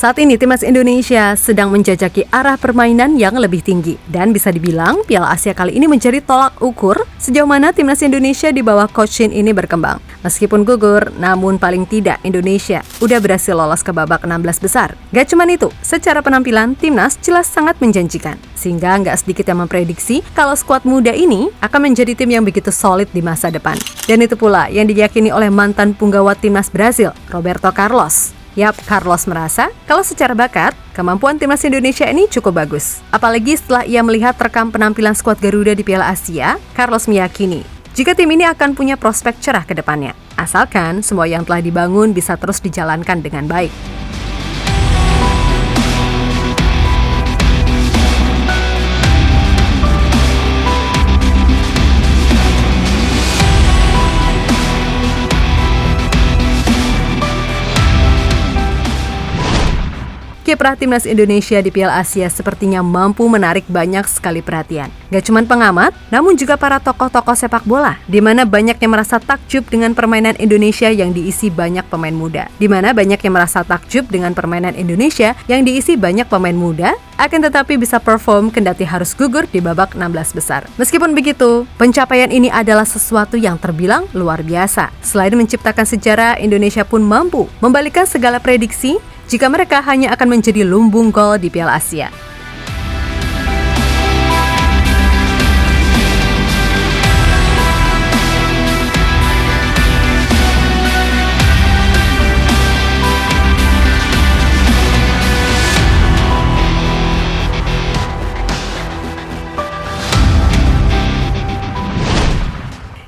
Saat ini timnas Indonesia sedang menjajaki arah permainan yang lebih tinggi dan bisa dibilang Piala Asia kali ini menjadi tolak ukur sejauh mana timnas Indonesia di bawah Coach Shin ini berkembang. Meskipun gugur, namun paling tidak Indonesia udah berhasil lolos ke babak 16 besar. Gak cuman itu, secara penampilan timnas jelas sangat menjanjikan. Sehingga nggak sedikit yang memprediksi kalau skuad muda ini akan menjadi tim yang begitu solid di masa depan. Dan itu pula yang diyakini oleh mantan punggawa timnas Brasil, Roberto Carlos. Yap, Carlos merasa kalau secara bakat, kemampuan timnas Indonesia ini cukup bagus. Apalagi setelah ia melihat rekam penampilan skuad Garuda di Piala Asia, Carlos meyakini jika tim ini akan punya prospek cerah ke depannya. Asalkan semua yang telah dibangun bisa terus dijalankan dengan baik. Kiprah timnas Indonesia di Piala Asia sepertinya mampu menarik banyak sekali perhatian. Gak cuma pengamat, namun juga para tokoh-tokoh sepak bola, di mana banyak yang merasa takjub dengan permainan Indonesia yang diisi banyak pemain muda. Di mana banyak yang merasa takjub dengan permainan Indonesia yang diisi banyak pemain muda, akan tetapi bisa perform kendati harus gugur di babak 16 besar. Meskipun begitu, pencapaian ini adalah sesuatu yang terbilang luar biasa. Selain menciptakan sejarah, Indonesia pun mampu membalikkan segala prediksi jika mereka hanya akan menjadi lumbung gol di Piala Asia.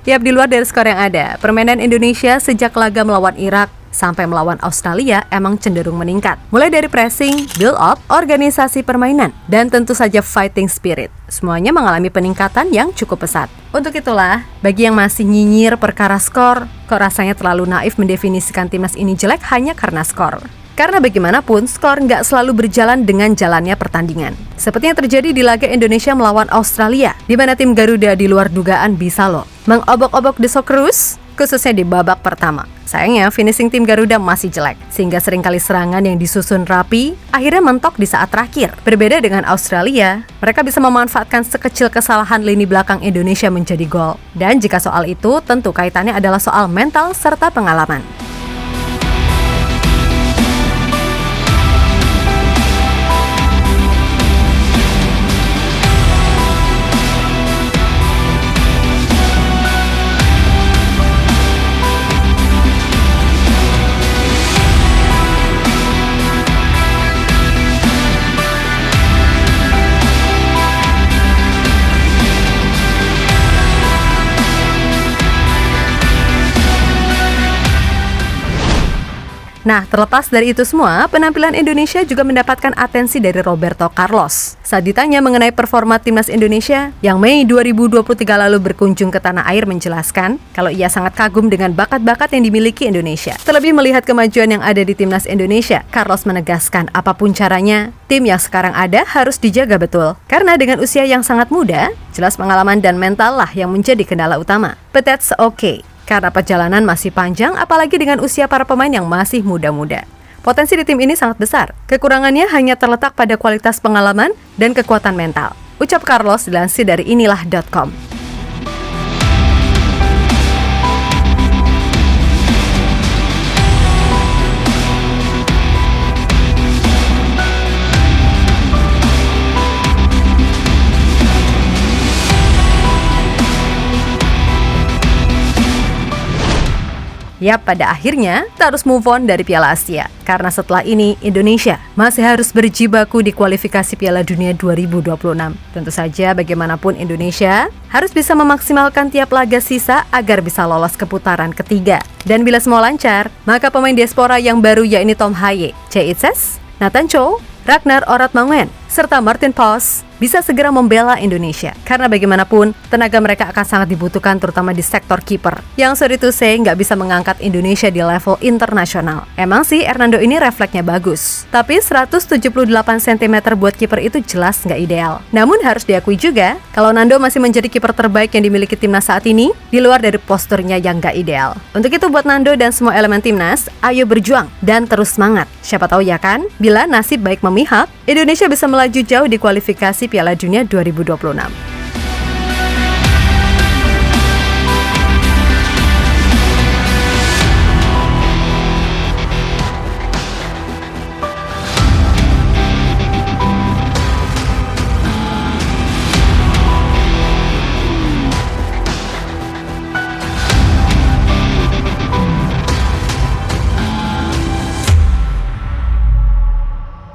Yap, di luar dari skor yang ada, permainan Indonesia sejak laga melawan Irak sampai melawan Australia emang cenderung meningkat. Mulai dari pressing, build up, organisasi permainan, dan tentu saja fighting spirit. Semuanya mengalami peningkatan yang cukup pesat. Untuk itulah, bagi yang masih nyinyir perkara skor, kok rasanya terlalu naif mendefinisikan timnas ini jelek hanya karena skor. Karena bagaimanapun, skor nggak selalu berjalan dengan jalannya pertandingan. Seperti yang terjadi di laga Indonesia melawan Australia, di mana tim Garuda di luar dugaan bisa loh mengobok-obok The Socceroos, khususnya di babak pertama. Sayangnya, finishing tim Garuda masih jelek, sehingga seringkali serangan yang disusun rapi akhirnya mentok di saat terakhir. Berbeda dengan Australia, mereka bisa memanfaatkan sekecil kesalahan lini belakang Indonesia menjadi gol. Dan jika soal itu, tentu kaitannya adalah soal mental serta pengalaman. Nah, terlepas dari itu semua, penampilan Indonesia juga mendapatkan atensi dari Roberto Carlos. Saat ditanya mengenai performa timnas Indonesia, yang Mei 2023 lalu berkunjung ke tanah air menjelaskan kalau ia sangat kagum dengan bakat-bakat yang dimiliki Indonesia. Terlebih melihat kemajuan yang ada di timnas Indonesia, Carlos menegaskan apapun caranya, tim yang sekarang ada harus dijaga betul. Karena dengan usia yang sangat muda, jelas pengalaman dan mental lah yang menjadi kendala utama. But that's okay. Karena perjalanan masih panjang, apalagi dengan usia para pemain yang masih muda-muda. Potensi di tim ini sangat besar. Kekurangannya hanya terletak pada kualitas pengalaman dan kekuatan mental. Ucap Carlos dilansir dari inilah.com. Yap, pada akhirnya kita harus move on dari Piala Asia. Karena setelah ini, Indonesia masih harus berjibaku di kualifikasi Piala Dunia 2026. Tentu saja bagaimanapun Indonesia harus bisa memaksimalkan tiap laga sisa agar bisa lolos ke putaran ketiga. Dan bila semua lancar, maka pemain diaspora yang baru yakni Tom Haye, Choi Itses, Nathan Cho, Ragnar Oratmanguyen, serta Martin Paes bisa segera membela Indonesia. Karena bagaimanapun, tenaga mereka akan sangat dibutuhkan terutama di sektor kiper. Yang sorry to say nggak bisa mengangkat Indonesia di level internasional. Emang sih Hernando ini refleksnya bagus. Tapi 178 cm buat kiper itu jelas nggak ideal. Namun harus diakui juga, kalau Nando masih menjadi kiper terbaik yang dimiliki timnas saat ini, di luar dari posturnya yang nggak ideal. Untuk itu buat Nando dan semua elemen timnas, ayo berjuang dan terus semangat. Siapa tahu ya kan, bila nasib baik memihak, Indonesia bisa melaju jauh di kualifikasi Piala Dunia 2026.